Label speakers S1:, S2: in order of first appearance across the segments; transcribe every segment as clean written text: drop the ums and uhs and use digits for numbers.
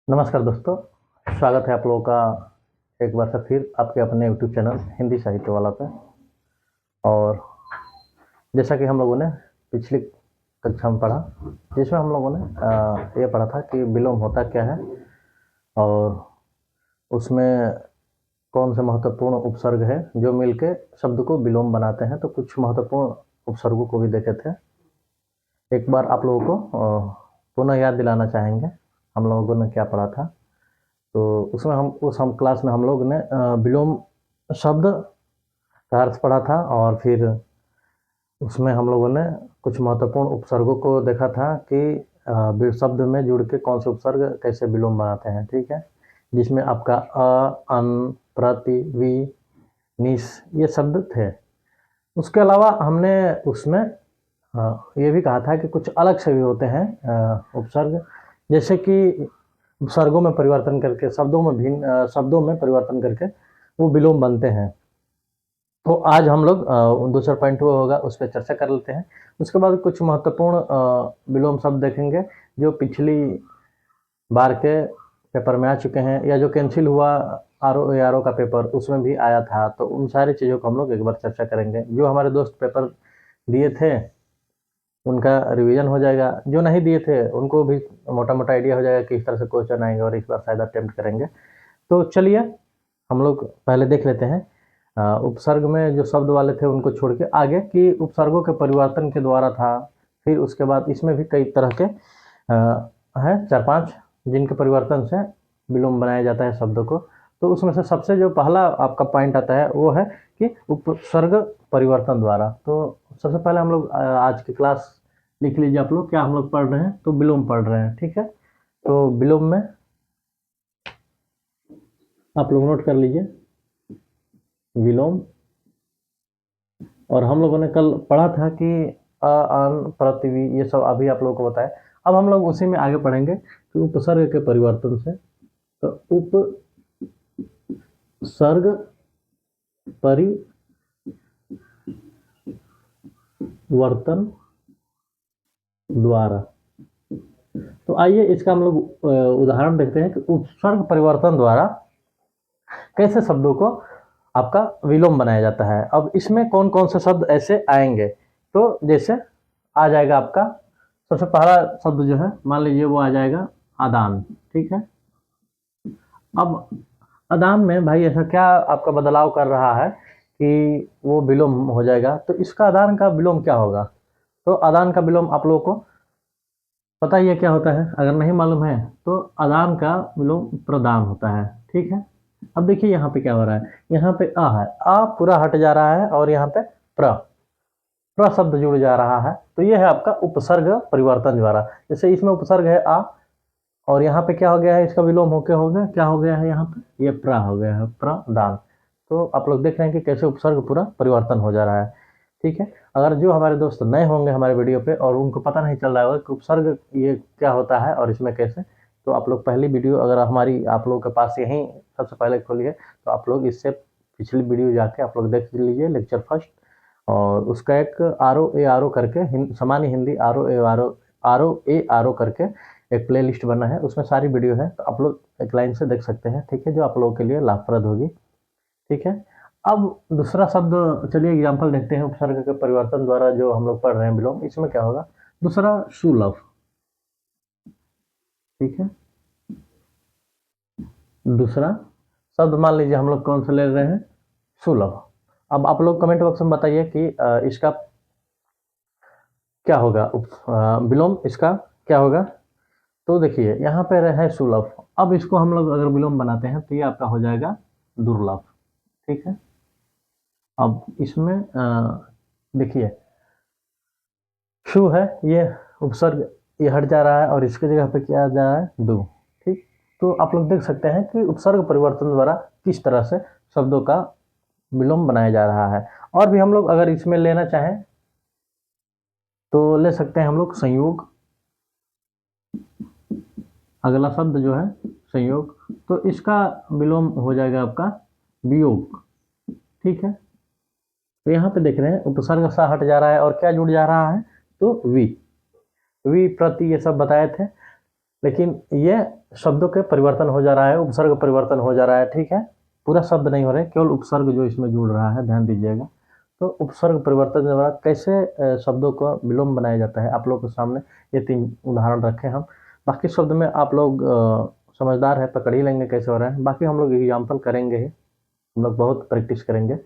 S1: नमस्कार दोस्तों, स्वागत है आप लोगों का एक बार से फिर आपके अपने यूट्यूब चैनल हिंदी साहित्य वाला पे। और जैसा कि हम लोगों ने पिछली कक्षा में पढ़ा, जिसमें हम लोगों ने ये पढ़ा था कि विलोम होता क्या है और उसमें कौन से महत्वपूर्ण उपसर्ग है जो मिलके शब्द को विलोम बनाते हैं। तो कुछ महत्वपूर्ण उपसर्गों को भी देखे थे। एक बार आप लोगों को पुनः याद दिलाना चाहेंगे हम लोगों ने क्या पढ़ा था। तो उसमें हम क्लास में हम लोग ने विलोम शब्द का अर्थ पढ़ा था और फिर उसमें हम लोगों ने कुछ महत्वपूर्ण उपसर्गों को देखा था कि शब्द में जुड़ के कौन से उपसर्ग कैसे विलोम बनाते हैं। ठीक है, जिसमें आपका अ, अन, प्रति, वि, निस ये शब्द थे। उसके अलावा हमने उसमें ये भी कहा था कि कुछ अलग से भी होते हैं उपसर्ग, जैसे कि उपसर्गों में परिवर्तन करके शब्दों में परिवर्तन करके वो विलोम बनते हैं। तो आज हम लोग दूसरा पॉइंट वो होगा, उस पर चर्चा कर लेते हैं। उसके बाद कुछ महत्वपूर्ण विलोम शब्द देखेंगे जो पिछली बार के पेपर में आ चुके हैं या जो कैंसिल हुआ आर ओ का पेपर, उसमें भी आया था। तो उन सारी चीज़ों को हम लोग एक बार चर्चा करेंगे। जो हमारे दोस्त पेपर दिए थे उनका रिवीजन हो जाएगा, जो नहीं दिए थे उनको भी मोटा मोटा आइडिया हो जाएगा कि इस तरह से क्वेश्चन आएंगे और इस बार शायद अटेम्प्ट करेंगे। तो चलिए हम लोग पहले देख लेते हैं उपसर्ग में जो शब्द वाले थे उनको छोड़ के आगे कि उपसर्गों के परिवर्तन के द्वारा था। फिर उसके बाद इसमें भी कई तरह के हैं 4-5 जिनके परिवर्तन से विलोम बनाया जाता है शब्दों को। तो उसमें से सबसे जो पहला आपका पॉइंट आता है वो है कि उपसर्ग परिवर्तन द्वारा। तो सबसे पहले हम लोग आज की क्लास लिख लीजिए आप लोग, क्या हम लोग पढ़ रहे हैं, तो विलोम पढ़ रहे हैं। ठीक है, तो विलोम में आप लोग नोट कर लीजिए विलोम। और हम लोगों ने कल पढ़ा था कि अ, अन, प्रतिवि ये सब अभी आप लोगों को बताया। अब हम लोग उसी में आगे पढ़ेंगे कि उपसर्ग के परिवर्तन से। तो उपसर्ग परिवर्तन द्वारा। तो आइए इसका हम लोग उदाहरण देखते हैं कि उपसर्ग परिवर्तन द्वारा कैसे शब्दों को आपका विलोम बनाया जाता है। अब इसमें कौन कौन से शब्द ऐसे आएंगे, तो जैसे आ जाएगा आपका सबसे पहला शब्द जो है, मान लीजिए वो आ जाएगा आदान। ठीक है, अब आदान में भाई ऐसा क्या आपका बदलाव कर रहा है कि वो विलोम हो जाएगा। तो इसका आदान का विलोम क्या होगा, तो आदान का विलोम आप लोगों को पता ही है क्या होता है। अगर नहीं मालूम है तो आदान का विलोम प्रदान होता है। ठीक है, अब देखिए यहाँ पे क्या हो रहा है, यहाँ पे आ है, आ पूरा हट जा रहा है और यहाँ पे प्र शब्द जुड़ जा रहा है। तो ये है आपका उपसर्ग परिवर्तन द्वारा। जैसे इसमें उपसर्ग है आ और यहाँ पे क्या हो गया है, इसका विलोम होके हो गया, क्या हो गया है यहाँ पे, ये प्र हो गया है, प्रदान। तो आप लोग देख रहे हैं कि कैसे उपसर्ग पूरा परिवर्तन हो जा रहा है। ठीक है, अगर जो हमारे दोस्त नए होंगे हमारे वीडियो पे और उनको पता नहीं चल रहा होगा कि उपसर्ग ये क्या होता है और इसमें कैसे, तो आप लोग पहली वीडियो अगर हमारी आप लोगों के पास यहीं सबसे पहले खोलिए तो आप लोग इससे पिछली वीडियो जाके आप लोग देख लीजिए, लेक्चर फर्स्ट। और उसका एक आर ओ करके सामान्य हिंदी आर ओ करके एक प्ले लिस्ट बना है, उसमें सारी वीडियो है। तो आप लोग एक लाइन से देख सकते हैं। ठीक है, जो आप लोगों के लिए लाभप्रद होगी। ठीक है, अब दूसरा शब्द चलिए एग्जाम्पल देखते हैं उपसर्ग के परिवर्तन द्वारा जो हम लोग पढ़ रहे हैं विलोम। इसमें क्या होगा, दूसरा सुलभ। ठीक है, दूसरा शब्द मान लीजिए हम लोग कौन सा ले रहे हैं, सुलभ। अब आप लोग कमेंट बॉक्स में बताइए कि इसका क्या होगा, विलोम इसका क्या होगा। तो देखिए यहाँ पे है सुलभ। अब इसको हम लोग अगर विलोम बनाते हैं तो ये आपका हो जाएगा दुर्लभ। ठीक है, अब इसमें देखिए शु है, ये उपसर्ग ये हट जा रहा है और इसकी जगह पे क्या आ जा रहा है, दु। ठीक, तो आप लोग देख सकते हैं कि उपसर्ग परिवर्तन द्वारा किस तरह से शब्दों का विलोम बनाया जा रहा है। और भी हम लोग अगर इसमें लेना चाहें तो ले सकते हैं हम लोग संयोग। अगला शब्द जो है संयोग, तो इसका विलोम हो जाएगा आपका वियोग। ठीक है, तो यहाँ पे देख रहे हैं उपसर्ग सा हट जा रहा है और क्या जुड़ जा रहा है, तो वी प्रति ये सब बताए थे। लेकिन ये शब्दों के परिवर्तन हो जा रहा है, उपसर्ग परिवर्तन हो जा रहा है, ठीक है। पूरा शब्द नहीं हो रहे, केवल उपसर्ग जो इसमें जुड़ रहा है, ध्यान दीजिएगा। तो उपसर्ग परिवर्तन के द्वारा कैसे शब्दों का विलोम बनाया जाता है, आप लोगों के सामने ये 3 उदाहरण रखे हम। बाकी शब्द में आप लोग समझदार है, पकड़ ही लेंगे कैसे हो रहा है। बाकी हम लोग एग्जाम्पल करेंगे ही, हम लोग बहुत प्रैक्टिस करेंगे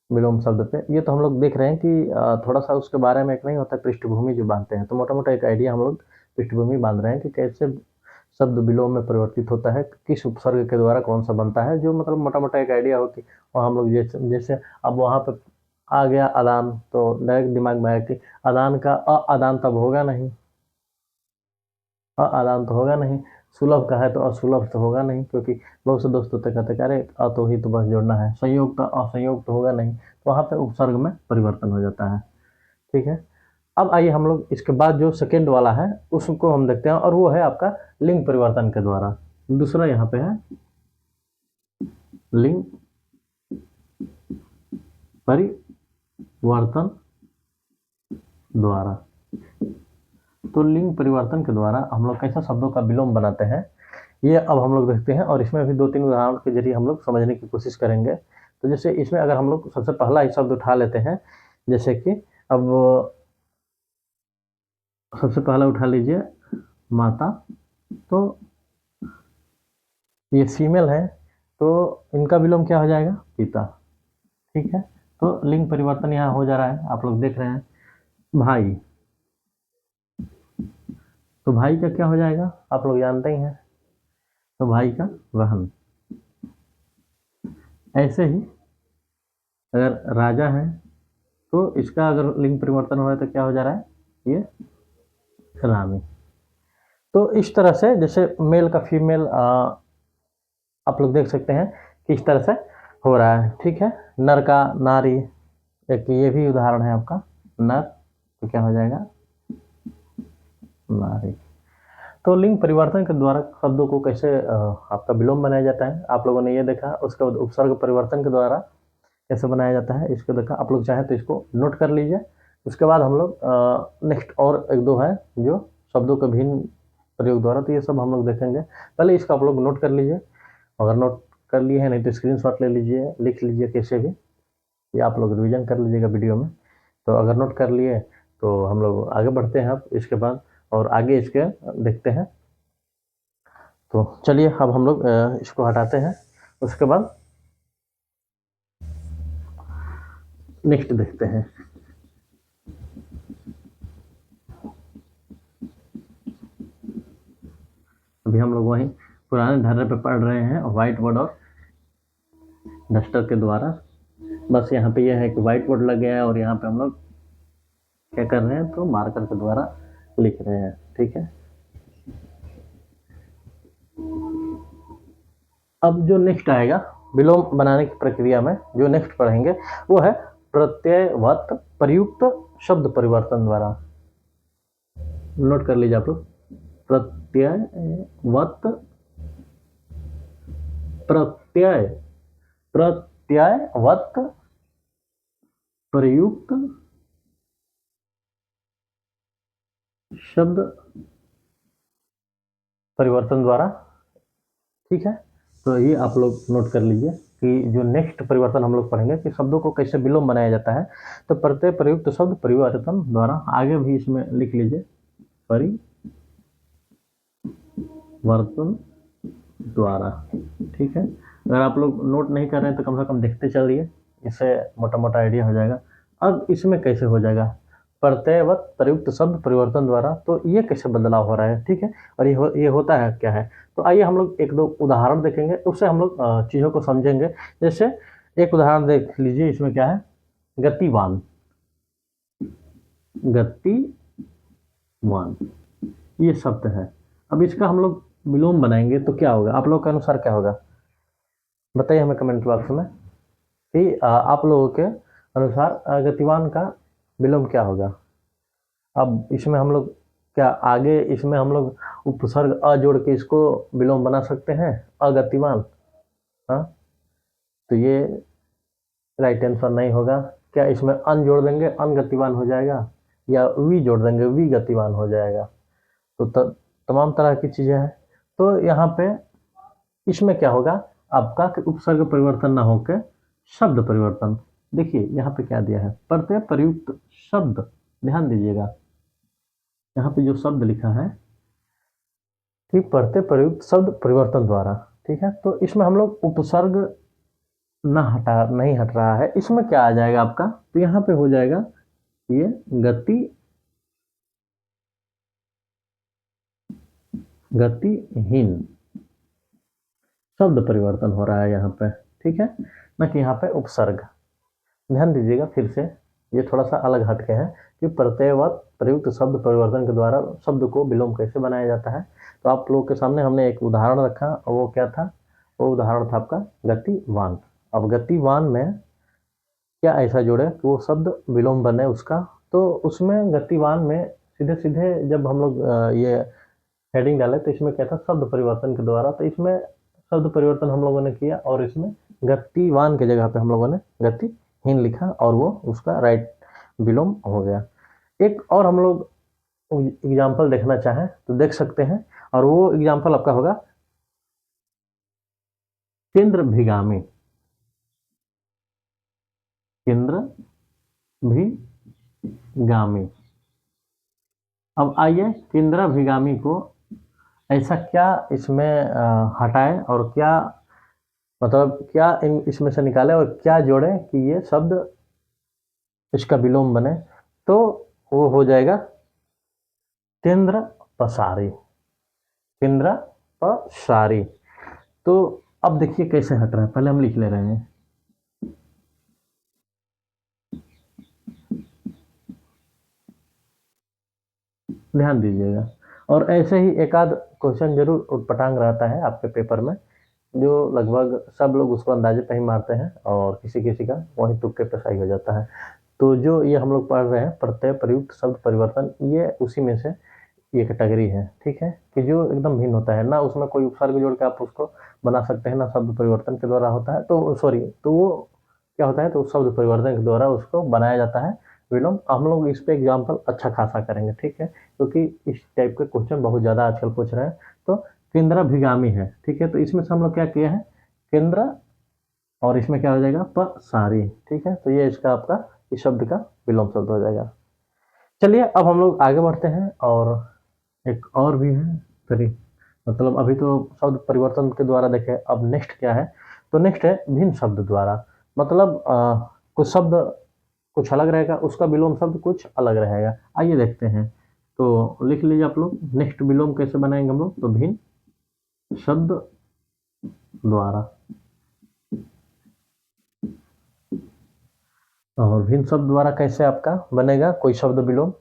S1: विलोम शब्द पे। ये तो हम लोग देख रहे हैं कि थोड़ा सा उसके बारे में एक नहीं होता पृष्ठभूमि जो बांधते हैं, तो मोटा मोटा एक आइडिया हम लोग पृष्ठभूमि बांध रहे हैं कि कैसे शब्द विलोम में परिवर्तित होता है, किस उपसर्ग के द्वारा कौन सा बनता है, जो मतलब मोटा मोटा एक आइडिया हो कि और हम लोग जैसे अब वहाँ पे आ गया अदान, तो डायरेक्ट दिमाग में आया कि अदान का अदान तब होगा नहीं, अदान तो होगा नहीं। सुलभ का है तो असुलभ तो होगा नहीं, क्योंकि बहुत से दोस्त होते कहते अरे तो ही तो बस जोड़ना है, संयोग तो असंयोग तो होगा नहीं, तो वहाँ पे उपसर्ग में परिवर्तन हो जाता है, ठीक है। अब आइए हम लोग इसके बाद जो सेकेंड वाला है उसको हम देखते हैं, और वो है आपका लिंग परिवर्तन के द्वारा। दूसरा यहाँ पे है लिंग परिवर्तन द्वारा। तो लिंग परिवर्तन के द्वारा हम लोग कैसा शब्दों का विलोम बनाते हैं, ये अब हम लोग देखते हैं, और इसमें भी 2-3 उदाहरण के जरिए हम लोग समझने की कोशिश करेंगे। तो जैसे इसमें अगर हम लोग सबसे पहला ही शब्द उठा लेते हैं, जैसे कि अब सबसे पहला उठा लीजिए माता, तो ये फीमेल है, तो इनका विलोम क्या हो जाएगा, पिता, ठीक है। तो लिंग परिवर्तन यहाँ हो जा रहा है, आप लोग देख रहे हैं। भाई, तो भाई का क्या हो जाएगा, आप लोग जानते ही हैं, तो भाई का बहन। ऐसे ही अगर राजा है, तो इसका अगर लिंग परिवर्तन हो रहा है तो क्या हो जा रहा है, ये रामी। तो इस तरह से जैसे मेल का फीमेल आप लोग देख सकते हैं कि इस तरह से हो रहा है, ठीक है। नर का नारी, एक ये भी उदाहरण है आपका, नर तो क्या हो जाएगा, नारी। तो लिंग परिवर्तन के द्वारा शब्दों को कैसे आपका विलोम बनाया जाता है, आप लोगों ने ये देखा। उसके बाद उपसर्ग परिवर्तन के द्वारा कैसे बनाया जाता है, इसको देखा। आप लोग चाहें तो इसको नोट कर लीजिए। उसके बाद हम लोग नेक्स्ट और 1-2 है जो शब्दों के भिन्न प्रयोग द्वारा, तो ये सब हम लोग देखेंगे। पहले इसको आप लोग नोट कर लीजिए, अगर नोट कर लिए हैं नहीं तो स्क्रीनशॉट ले लीजिए, लिख लीजिए कैसे भी, ये आप लोग रिवीजन कर लीजिएगा वीडियो में। तो अगर नोट कर लिए तो हम लोग आगे बढ़ते हैं अब इसके बाद, और आगे इसके देखते हैं। तो चलिए अब हम लोग इसको हटाते हैं, उसके बाद नेक्स्ट देखते हैं। अभी हम लोग वहीं पुराने ढर्रे पे पढ़ रहे हैं व्हाइट बोर्ड और डस्टर के द्वारा। बस यहाँ पे यह है कि व्हाइट बोर्ड लग गया है और यहाँ पे हम लोग क्या कर रहे हैं, तो मार्कर के द्वारा लिख रहे हैं, ठीक है। अब जो नेक्स्ट आएगा विलोम बनाने की प्रक्रिया में, जो नेक्स्ट पढ़ेंगे वो है प्रत्ययवत प्रयुक्त शब्द परिवर्तन द्वारा। नोट कर लीजिए आप लोग, प्रत्ययवत प्रत्ययवत प्रयुक्त शब्द परिवर्तन द्वारा, ठीक है। तो ये आप लोग नोट कर लीजिए कि जो नेक्स्ट परिवर्तन हम लोग पढ़ेंगे कि शब्दों को कैसे विलोम बनाया जाता है, तो प्रत्यय प्रयुक्त शब्द परिवर्तन द्वारा, आगे भी इसमें लिख लीजिए परिवर्तन द्वारा, ठीक है। अगर आप लोग नोट नहीं कर रहे हैं तो कम से कम देखते चलिए, इससे मोटा मोटा आइडिया हो जाएगा। अब इसमें कैसे हो जाएगा प्रत्ययवत प्रयुक्त शब्द परिवर्तन द्वारा, तो ये कैसे बदलाव हो रहा है, ठीक है। और ये होता है क्या है, तो आइए हम लोग 1-2 उदाहरण देखेंगे, उससे हम लोग चीज़ों को समझेंगे। जैसे एक उदाहरण देख लीजिए, इसमें क्या है, गतिवान, गतिवान ये शब्द है। अब इसका हम लोग विलोम बनाएंगे तो क्या होगा, आप लोग के अनुसार क्या होगा, बताइए हमें कमेंट बॉक्स में कि आप लोगों के अनुसार गतिवान का विलोम क्या होगा। अब इसमें हम लोग क्या आगे इसमें हम लोग उपसर्ग अ जोड़ के इसको विलोम बना सकते हैं, अगतिवान, हाँ, तो ये राइट आंसर नहीं होगा। क्या इसमें अन जोड़ देंगे, अन गतिवान हो जाएगा, या वी जोड़ देंगे, वी गतिवान हो जाएगा। तो तमाम तरह की चीज़ें हैं। तो यहाँ पे इसमें क्या होगा आपका कि उपसर्ग परिवर्तन ना होकर शब्द परिवर्तन। देखिए यहाँ पे क्या दिया है, प्रत्यय प्रयुक्त शब्द, ध्यान दीजिएगा यहाँ पे जो शब्द लिखा है कि प्रत्यय प्रयुक्त शब्द परिवर्तन द्वारा, ठीक है। तो इसमें हम लोग उपसर्ग नहीं हट रहा है, इसमें क्या आ जाएगा आपका, तो यहाँ पे हो जाएगा ये गतिहीन शब्द परिवर्तन हो रहा है यहाँ पे, ठीक है, ना कि यहाँ पे उपसर्ग। ध्यान दीजिएगा फिर से, ये थोड़ा सा अलग हटके है कि प्रत्ययवत प्रयुक्त शब्द परिवर्तन के द्वारा शब्द को विलोम कैसे बनाया जाता है। तो आप लोगों के सामने हमने एक उदाहरण रखा, वो क्या था, वो उदाहरण था आपका गतिवान। अब गतिवान में क्या ऐसा जोड़े कि वो शब्द विलोम बने उसका, तो उसमें गतिवान में सीधे सीधे जब हम लोग ये हेडिंग डाले तो इसमें क्या था, शब्द परिवर्तन के द्वारा। तो इसमें शब्द परिवर्तन हम लोगों ने किया और इसमें गतिवान के जगह पे हम लोगों ने गतिहीन लिखा और वो उसका राइट विलोम हो गया। एक और हम लोग एग्जाम्पल देखना चाहें तो देख सकते हैं, और वो एग्जाम्पल आपका होगा केंद्रभिगामी। केंद्रभिगामी। अब आइए केंद्राभिगामी को ऐसा क्या इसमें हटाए और क्या मतलब क्या इसमें से निकाले और क्या जोड़े कि ये शब्द इसका विलोम बने, तो वो हो जाएगा केंद्र पसारी। केंद्र पसारी। तो अब देखिए कैसे हट रहा है, पहले हम लिख ले रहे हैं। ध्यान दीजिएगा, और ऐसे ही एक आध क्वेश्चन जरूर उटपटांग रहता है आपके पेपर में, जो लगभग सब लोग उसको अंदाजे पे ही मारते हैं और किसी किसी का वही तुक्के पे सही हो जाता है। तो जो ये हम लोग पढ़ रहे हैं प्रत्यय प्रयुक्त शब्द परिवर्तन, ये उसी में से ये कैटेगरी है, ठीक है, कि जो एकदम भिन्न होता है ना, उसमें कोई उपसर्ग जोड़ के आप उसको बना सकते हैं, ना शब्द परिवर्तन के द्वारा होता है। तो सॉरी, तो वो क्या होता है, तो शब्द परिवर्तन के द्वारा उसको बनाया जाता है विलोम। हम लोग इस पे एग्जाम्पल अच्छा खासा करेंगे, ठीक है, क्योंकि इस टाइप के क्वेश्चन बहुत ज़्यादा आजकल पूछ रहे हैं। तो केंद्राभिगामी है, ठीक है, तो इसमें से हम लोग क्या किए हैं, केंद्र, और इसमें क्या हो जाएगा पसारी, ठीक है। तो ये इसका आपका इस शब्द का विलोम शब्द हो जाएगा। चलिए अब हम लोग आगे बढ़ते हैं, और एक और भी है तरी, मतलब अभी तो शब्द परिवर्तन के द्वारा देखे, अब नेक्स्ट क्या है, तो नेक्स्ट है भिन्न शब्द द्वारा। मतलब कुछ शब्द कुछ अलग रहेगा, उसका विलोम शब्द कुछ अलग रहेगा। आइए देखते हैं, तो लिख लीजिए आप लोग, नेक्स्ट विलोम कैसे बनाएंगे हम लोग, तो भिन्न शब्द द्वारा। और भिन्न शब्द द्वारा कैसे आपका बनेगा कोई शब्द विलोम,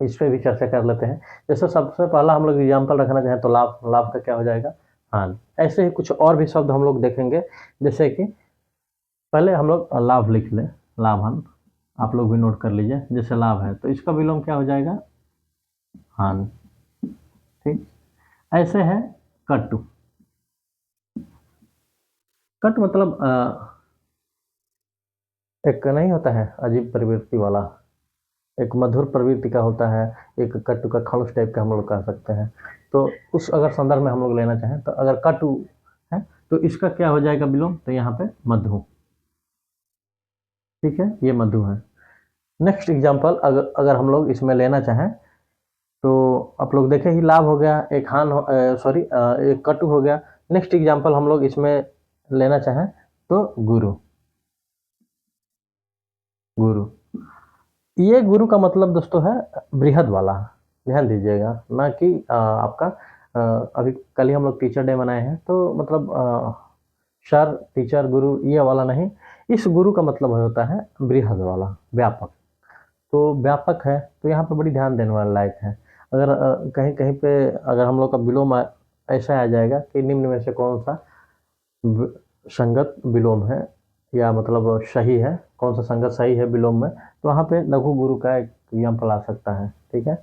S1: इस पर भी चर्चा कर लेते हैं। जैसे सबसे पहला हम लोग एग्जाम्पल रखना चाहें तो लाभ, लाभ का क्या हो जाएगा, हान। ऐसे ही कुछ और भी शब्द हम लोग देखेंगे, जैसे कि पहले हम लोग लाभ लिख लें, लाभहान, आप लोग भी नोट कर लीजिए। जैसे लाभ है तो इसका विलोम क्या हो जाएगा, हान, ठीक। ऐसे है कटु। कट मतलब एक नहीं होता है अजीब प्रवृत्ति वाला, एक मधुर प्रवृत्ति का होता है, एक कटु का खड़ूस टाइप का हम लोग कह सकते हैं। तो उस अगर संदर्भ में हम लोग लेना चाहें तो अगर कटु है तो इसका क्या हो जाएगा विलोम, तो यहाँ पे मधु, ठीक है, ये मधु है। नेक्स्ट एग्जाम्पल अगर हम लोग इसमें लेना चाहें तो आप लोग देखें ही, लाभ हो गया, एक हान सॉरी एक कटु हो गया। नेक्स्ट एग्जाम्पल हम लोग इसमें लेना चाहें तो गुरु। गुरु, ये गुरु का मतलब दोस्तों है बृहद वाला, ध्यान दीजिएगा, ना कि आपका अभी कल ही हम लोग टीचर डे मनाए हैं, तो मतलब सर टीचर गुरु ये वाला नहीं, इस गुरु का मतलब होता है बृहद वाला, व्यापक। तो व्यापक है तो यहाँ पे बड़ी ध्यान देने वाला लायक है। अगर कहीं कहीं पे अगर हम लोग का विलोम ऐसा आ जाएगा कि निम्न में से कौन सा संगत विलोम है, या मतलब सही है, कौन सा संगत सही है विलोम में, तो वहाँ पे लघु गुरु का एक एग्जाम्पल आ सकता है, ठीक है।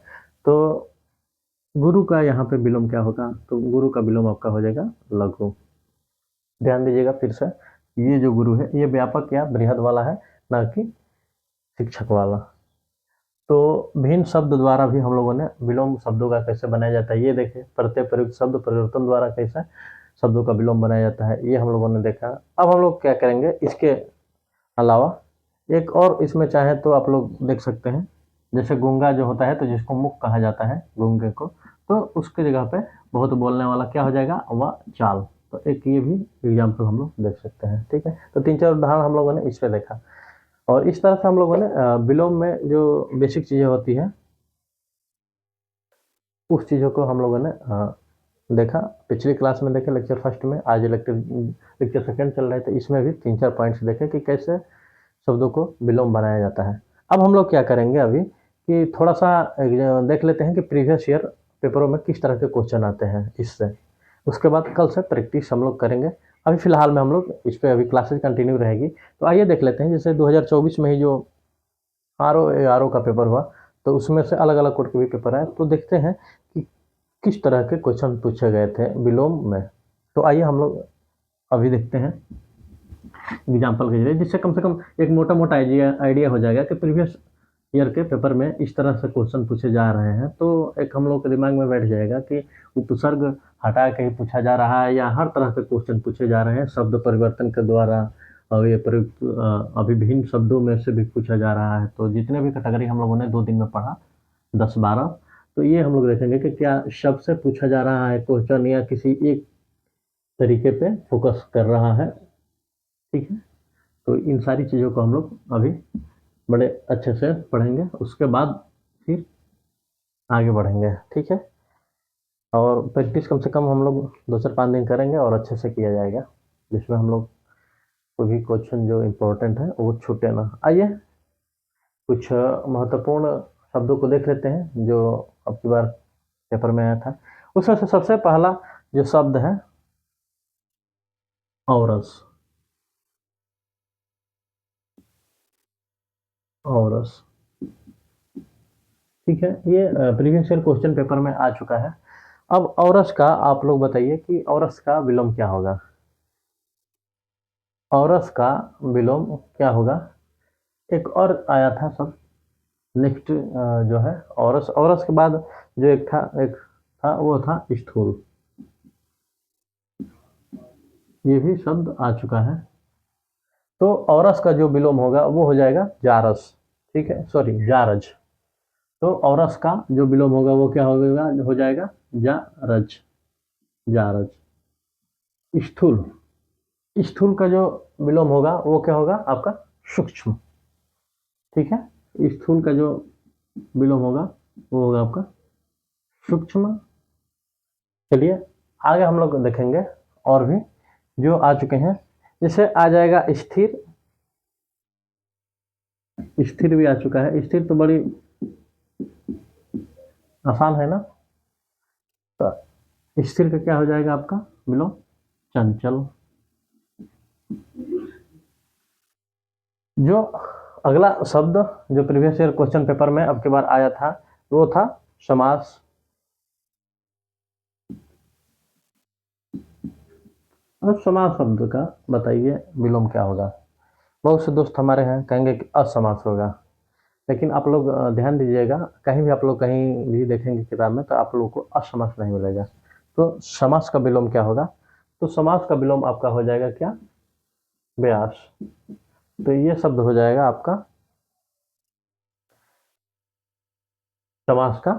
S1: तो गुरु का यहाँ पे विलोम क्या होगा, तो गुरु का विलोम आपका हो जाएगा लघु। ध्यान दीजिएगा फिर से, ये जो गुरु है ये व्यापक या बृहद वाला है, ना कि शिक्षक वाला। तो भिन्न शब्द द्वारा भी हम लोगों ने विलोम शब्दों का कैसे बनाया जाता है ये देखे। प्रत्यय प्रयुक्त शब्द परिवर्तन द्वारा कैसे शब्दों का विलोम बनाया जाता है ये हम लोगों ने देखा। अब हम लोग क्या करेंगे, इसके अलावा एक और इसमें चाहे तो आप लोग देख सकते हैं, जैसे गूंगा जो होता है तो जिसको मुख कहा जाता है गूंगे को, तो उसके जगह पे बहुत बोलने वाला क्या हो जाएगा, वह चाल। तो एक ये भी एग्जाम्पल हम लोग देख सकते हैं। ठीक है, तो 3-4 उदाहरण हम लोगों ने इस पे देखा। और इस तरह से हम लोगों ने विलोम में जो बेसिक चीज़ें होती हैं उस चीज़ों को हम लोगों ने देखा। पिछली क्लास में देखे लेक्चर फर्स्ट में, आज लेक्चर सेकंड चल रहे थे, इसमें भी 3-4 पॉइंट्स देखे कि कैसे शब्दों को विलोम बनाया जाता है। अब हम लोग क्या करेंगे अभी कि थोड़ा सा देख लेते हैं कि प्रीवियस ईयर पेपरों में किस तरह के क्वेश्चन आते हैं इससे। उसके बाद कल से प्रैक्टिस हम लोग करेंगे। अभी फ़िलहाल में हम लोग इस पर अभी क्लासेज कंटिन्यू रहेगी। तो आइए देख लेते हैं, जैसे 2024 में ही जो आर ओ का पेपर हुआ तो उसमें से अलग अलग कोड के भी पेपर आए, तो देखते हैं कि किस तरह के क्वेश्चन पूछे गए थे विलोम में। तो आइए हम लोग अभी देखते हैं एग्जाम्पल के जरिए, जिससे कम से कम एक मोटा मोटा आइडिया हो जाएगा कि प्रीवियस ईयर के पेपर में इस तरह से क्वेश्चन पूछे जा रहे हैं। तो एक हम लोग के दिमाग में बैठ जाएगा कि उपसर्ग हटा के ही पूछा जा रहा है या हर तरह के क्वेश्चन पूछे जा रहे हैं शब्द परिवर्तन के द्वारा, और ये प्रयुक्त अभी भिन्न शब्दों में से भी पूछा जा रहा है। तो जितने भी कैटेगरी हम लोगों ने 2 दिन में पढ़ा 10-12, तो ये हम लोग देखेंगे कि क्या शब्द से पूछा जा रहा है क्वेश्चन या किसी एक तरीके पे फोकस कर रहा है। ठीक है, तो इन सारी चीज़ों को हम लोग अभी बड़े अच्छे से पढ़ेंगे, उसके बाद फिर आगे बढ़ेंगे। ठीक है, और प्रैक्टिस कम से कम हम लोग 2-4-5 दिन करेंगे और अच्छे से किया जाएगा, जिसमें हम लोग कोई भी क्वेश्चन जो इम्पोर्टेंट है वो छूटे ना। आइए कुछ महत्वपूर्ण शब्दों को देख लेते हैं जो अब की बार पेपर में आया था। उसमें से सबसे पहला जो शब्द है औरस। औरस, ठीक है, ये प्रीवियस ईयर क्वेश्चन पेपर में आ चुका है। अब औरस का आप लोग बताइए कि औरस का विलोम क्या होगा। औरस का विलोम क्या होगा, एक और आया था सब नेक्स्ट जो है औरस। औरस के बाद जो एक था वो था स्थूल। ये भी शब्द आ चुका है। तो औरस का जो विलोम होगा वो हो जाएगा जारस। ठीक है, सॉरी जारज। तो औरस का जो विलोम होगा वो क्या होगा, हो जाएगा जारज। जारज। स्थूल। स्थूल का जो विलोम होगा वो क्या होगा आपका सूक्ष्म। ठीक है, स्थूल का जो विलोम होगा वो होगा आपका सूक्ष्म। चलिए आगे हम लोग देखेंगे और भी जो आ चुके हैं, जैसे आ जाएगा स्थिर। स्थिर भी आ चुका है। स्थिर तो बड़ी आसान है ना। तो स्थिर का क्या हो जाएगा आपका विलोम चंचल। जो अगला शब्द जो प्रीवियस ईयर क्वेश्चन पेपर में अब की बार आया था वो था समास। अब समास शब्द का बताइए विलोम क्या होगा। बहुत से दोस्त हमारे हैं कहेंगे कि असमास होगा, लेकिन आप लोग ध्यान दीजिएगा, कहीं भी आप लोग कहीं भी देखेंगे किताब में तो आप लोगों को असमास नहीं मिलेगा। तो समास का विलोम क्या होगा, तो समास का विलोम आपका हो जाएगा क्या, व्यास। तो ये शब्द हो जाएगा आपका समास का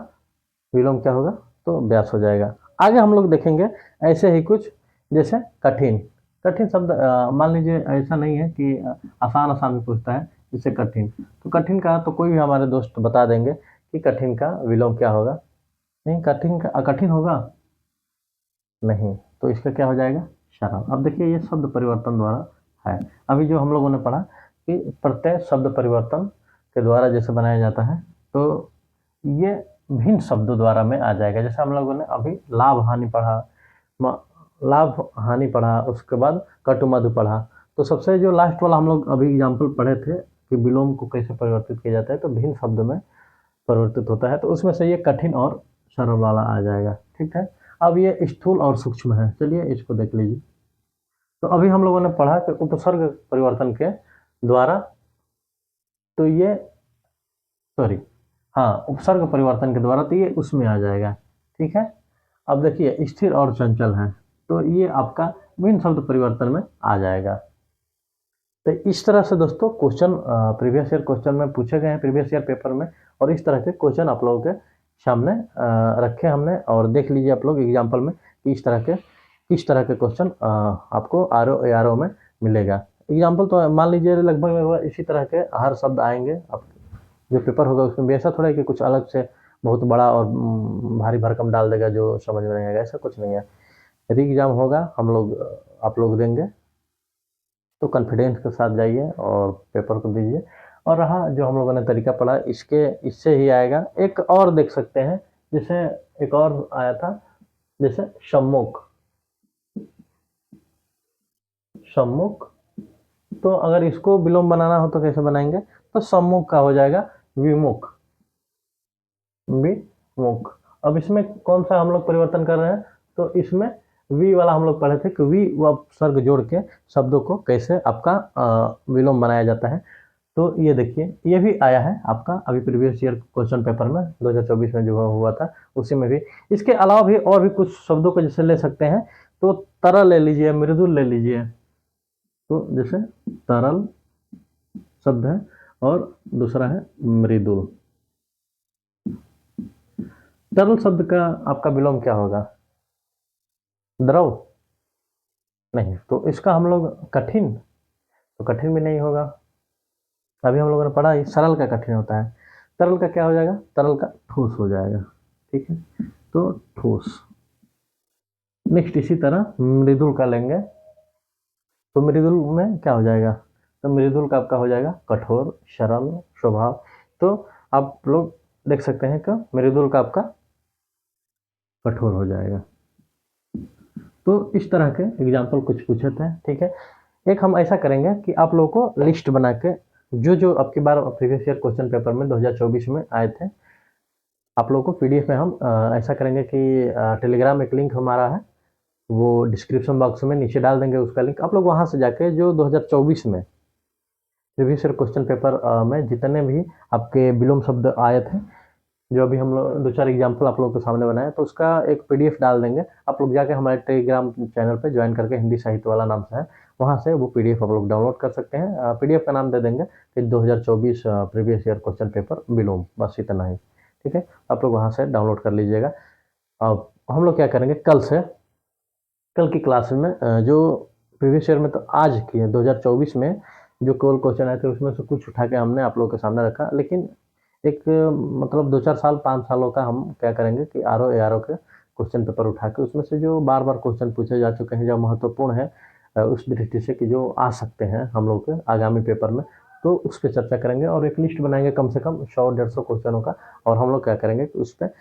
S1: विलोम क्या होगा, तो व्यास हो जाएगा। आगे हम लोग देखेंगे ऐसे ही कुछ, जैसे कठिन। कठिन शब्द मान लीजिए ऐसा नहीं है कि आसान आसान भी पूछता है, जैसे कठिन। तो कठिन का तो कोई भी हमारे दोस्त बता देंगे कि कठिन का विलोम क्या होगा। नहीं, कठिन का कठिन होगा नहीं, तो इसका क्या हो जाएगा सरल। अब देखिए ये शब्द परिवर्तन द्वारा है। अभी जो हम लोगों ने पढ़ा कि प्रत्यय शब्द परिवर्तन के द्वारा जैसे बनाया जाता है, तो ये भिन्न शब्दों द्वारा में आ जाएगा। जैसे हम लोगों ने अभी लाभ हानि पढ़ा, लाभ हानि पढ़ा, उसके बाद कटु मधु पढ़ा। तो सबसे जो लास्ट वाला हम लोग अभी एग्जाम्पल पढ़े थे कि विलोम को कैसे परिवर्तित किया जाता है, तो भिन्न शब्द में परिवर्तित होता है। तो उसमें से ये कठिन और सरल वाला आ जाएगा। ठीक है, अब ये स्थूल और सूक्ष्म है, चलिए इसको देख लीजिए। तो अभी हम लोगों ने पढ़ा कि उपसर्ग परिवर्तन के द्वारा, तो ये सॉरी हाँ, उपसर्ग परिवर्तन के द्वारा, तो ये उसमें आ जाएगा। ठीक है, अब देखिए स्थिर और चंचल है, तो ये आपका भिन्न शब्द परिवर्तन में आ जाएगा। तो इस तरह से दोस्तों क्वेश्चन प्रीवियस ईयर क्वेश्चन में पूछे गए हैं प्रीवियस ईयर पेपर में, और इस तरह के क्वेश्चन आप लोगों के सामने रखे हमने, और देख लीजिए आप लोग एग्जाम्पल में कि किस तरह के क्वेश्चन आपको आर ओ में मिलेगा। एग्जाम्पल तो मान लीजिए लगभग इसी तरह के हर शब्द आएंगे, आप जो पेपर होगा उसमें भी ऐसा थोड़ा है कि कुछ अलग से बहुत बड़ा और भारी भरकम डाल देगा जो समझ में नहीं आएगा, ऐसा कुछ नहीं है। यदि एग्जाम होगा आप लोग देंगे तो कॉन्फिडेंस के साथ जाइए और पेपर को दीजिए। और रहा जो हम लोगों ने तरीका पढ़ा, इससे ही आएगा। एक और देख सकते हैं, जैसे एक और आया था, जैसे सम्मुख। तो अगर इसको विलोम बनाना हो तो कैसे बनाएंगे, तो सम्मुख का हो जाएगा विमुख। अब इसमें कौन सा हम लोग परिवर्तन कर रहे हैं, तो इसमें वी वाला हम लोग पढ़े थे कि वी व उपसर्ग जोड़ के शब्दों को कैसे आपका विलोम बनाया जाता है। तो ये देखिए, ये भी आया है आपका अभी प्रीवियस ईयर क्वेश्चन पेपर में 2024 में जो हुआ था, उसी में भी। इसके अलावा भी और भी कुछ शब्दों को जैसे ले सकते हैं, तो तरल ले लीजिए, मृदुल ले लीजिए। तो जैसे तरल शब्द है और दूसरा है मृदुल। तरल शब्द का आपका विलोम क्या होगा, द्रव नहीं, तो इसका हम लोग कठिन, तो कठिन भी नहीं होगा। अभी हम लोगों ने पढ़ा ही सरल का कठिन होता है, तरल का क्या हो जाएगा, तरल का ठोस हो जाएगा। ठीक है, तो ठोस। नेक्स्ट इसी तरह मृदुल का लेंगे, तो मृदुल में क्या हो जाएगा, तो मृदुल का आपका हो जाएगा कठोर, सरल स्वभाव। तो आप लोग देख सकते हैं कि मृदुल का आपका कठोर हो जाएगा। तो इस तरह के एग्जाम्पल कुछ पूछे थे। ठीक है, एक हम ऐसा करेंगे कि आप लोगों को लिस्ट बना के जो अब की बार प्रीवियस ईयर क्वेश्चन पेपर में 2024 में आए थे, आप लोगों को पीडीएफ में हम ऐसा करेंगे कि टेलीग्राम एक लिंक हमारा है, वो डिस्क्रिप्शन बॉक्स में नीचे डाल देंगे उसका लिंक। आप लोग वहाँ से जाके जो 2024 में प्रीवियस ईयर क्वेश्चन पेपर में जितने भी आपके विलोम शब्द आए थे, जो अभी हम लोग 2-4 एग्जाम्पल आप लोगों के सामने बनाए, तो उसका एक पीडीएफ डाल देंगे। आप लोग जाके हमारे टेलीग्राम चैनल पे ज्वाइन करके, हिंदी साहित्य वाला नाम से है, वहाँ से वो पीडीएफ आप लोग डाउनलोड कर सकते हैं। पीडीएफ का नाम दे देंगे कि 2024 प्रीवियस ईयर क्वेश्चन पेपर विलोम, बस इतना ही। ठीक है, आप लोग वहाँ से डाउनलोड कर लीजिएगा। अब हम लोग क्या करेंगे, कल की क्लास में जो प्रीवियस ईयर में, तो आज की है 2024 में जो केवल क्वेश्चन आए थे उसमें से कुछ उठा के हमने आप लोगों के सामने रखा। लेकिन एक मतलब 2-4 साल 5 सालों का हम क्या करेंगे कि आर ओ के क्वेश्चन पेपर उठा के उसमें से जो बार बार क्वेश्चन पूछे जा चुके हैं, जो महत्वपूर्ण है उस दृष्टि से कि जो आ सकते हैं हम लोग के आगामी पेपर में, तो उस पर चर्चा करेंगे और एक लिस्ट बनाएंगे कम से कम 100-150 क्वेश्चनों का। और हम लोग क्या करेंगे कि उस पर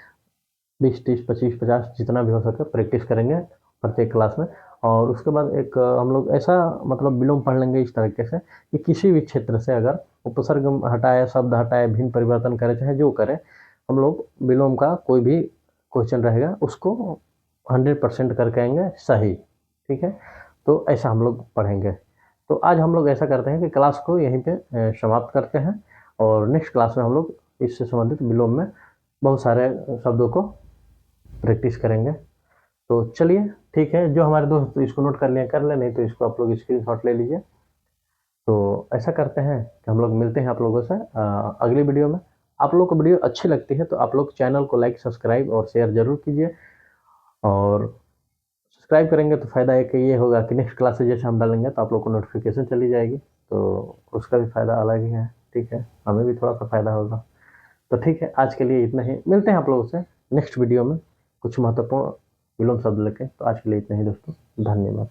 S1: 20, 30, 25, 50 जितना भी हो सके प्रैक्टिस करेंगे प्रत्येक क्लास में। और उसके बाद एक हम लोग ऐसा मतलब विलोम पढ़ लेंगे इस तरीके से कि किसी भी क्षेत्र से अगर उपसर्ग हटाए, शब्द हटाए, भिन्न परिवर्तन करे, चाहे जो करे, हम लोग विलोम का कोई भी क्वेश्चन रहेगा उसको 100% करके आएंगे सही। ठीक है, तो ऐसा हम लोग पढ़ेंगे। तो आज हम लोग ऐसा करते हैं कि क्लास को यहीं पे समाप्त करते हैं, और नेक्स्ट क्लास में हम लोग इससे संबंधित विलोम में बहुत सारे शब्दों को प्रैक्टिस करेंगे। तो चलिए ठीक है, जो हमारे दोस्त इसको नोट कर लिया कर ले, नहीं तो इसको आप लोग स्क्रीनशॉट ले लीजिए। तो ऐसा करते हैं कि हम लोग मिलते हैं आप लोगों से अगली वीडियो में। आप लोग को वीडियो अच्छी लगती है तो आप लोग चैनल को लाइक, सब्सक्राइब और शेयर जरूर कीजिए। और सब्सक्राइब करेंगे तो फ़ायदा एक ये होगा कि नेक्स्ट क्लास से जैसे हम डालेंगे तो आप लोग को नोटिफिकेशन चली जाएगी, तो उसका भी फ़ायदा अलग ही है। ठीक है, हमें भी थोड़ा सा फ़ायदा होगा। तो ठीक है, आज के लिए इतना ही, मिलते हैं आप लोगों से नेक्स्ट वीडियो में कुछ महत्वपूर्ण विलोम शब्द लेके। तो आज के लिए इतना ही दोस्तों, धन्यवाद।